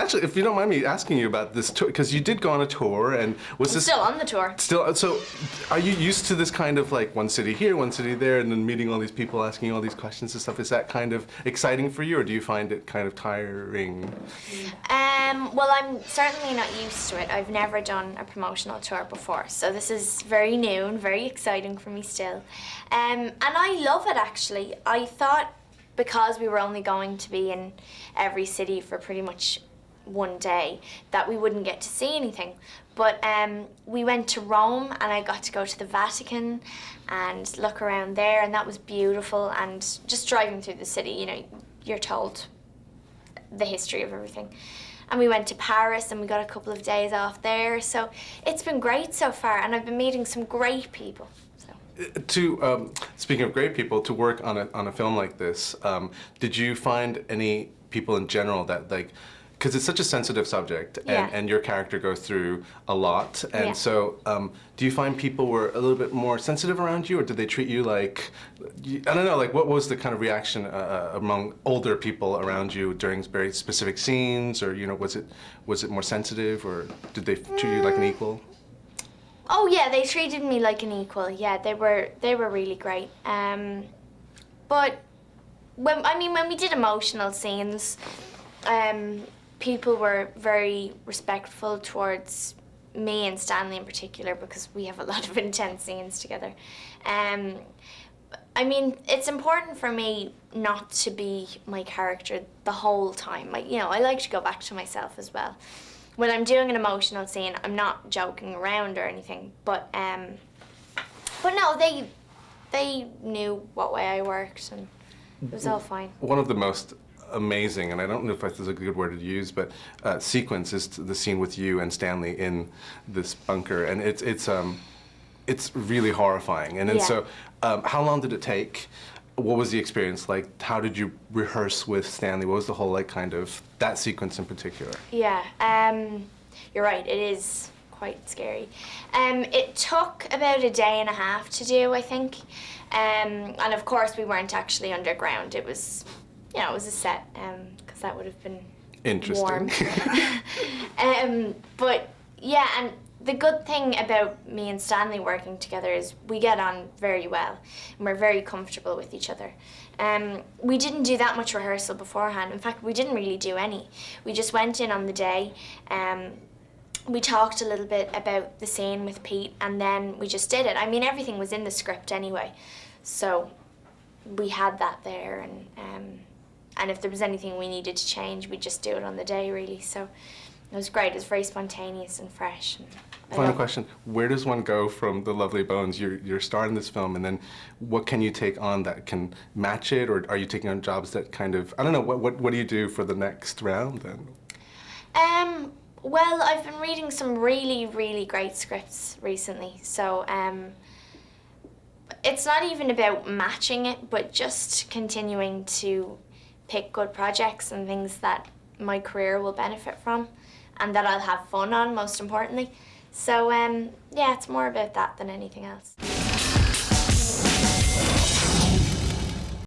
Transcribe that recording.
actually, if you don't mind me asking you about this tour, because you did go on a tour, and was this still on the tour? Still, so are you used to this kind of like one city here, one city there, and then meeting all these people, asking all these questions and stuff? Is that kind of exciting for you, or do you find it kind of tiring? Well, I'm certainly not used to it. I've never done a promotional tour before, so this is very new and very exciting for me still. And I love it, actually. I thought because we were only going to be in every city for pretty much one day that we wouldn't get to see anything. But we went to Rome, and I got to go to the Vatican and look around there, and that was beautiful. And just driving through the city, you know, you're told the history of everything. And we went to Paris, and we got a couple of days off there. So it's been great so far, and I've been meeting some great people. Speaking of great people, to work on a film like this, did you find any people in general that, like, because it's such a sensitive subject, and your character goes through a lot, and so do you find people were a little bit more sensitive around you, or did they treat you like, I don't know, like what was the kind of reaction among older people around you during very specific scenes, or, you know, was it more sensitive, or did they treat you like an equal? Oh yeah, they treated me like an equal. Yeah, they were really great. But when we did emotional scenes, people were very respectful towards me and Stanley in particular, because we have a lot of intense scenes together. I mean, it's important for me not to be my character the whole time. Like, you know, I like to go back to myself as well. When I'm doing an emotional scene, I'm not joking around or anything, but no, they knew what way I worked, and it was all fine. One of the most amazing, and I don't know if this is a good word to use, but sequence is the scene with you and Stanley in this bunker, and it's really horrifying. And then so, how long did it take? What was the experience like? How did you rehearse with Stanley? What was the whole, like, kind of that sequence in particular? Yeah, you're right. It is quite scary. It took about a day and a half to do, I think. And of course, we weren't actually underground. It was, you know, it was a set, because that would have been interesting. Warm. But yeah, and the good thing about me and Stanley working together is we get on very well, and we're very comfortable with each other. We didn't do that much rehearsal beforehand. In fact, we didn't really do any. We just went in on the day. We talked a little bit about the scene with Pete, and then we just did it. I mean, everything was in the script anyway, so we had that there, and if there was anything we needed to change, we'd just do it on the day, really. So it was great. It was very spontaneous and fresh. And final question: where does one go from The Lovely Bones? You're starring this film, and then what can you take on that can match it, or are you taking on jobs that kind of, I don't know, what do you do for the next round then? Well, I've been reading some really, really great scripts recently, so it's not even about matching it, but just continuing to pick good projects and things that my career will benefit from, and that I'll have fun on, most importantly. So yeah, it's more about that than anything else.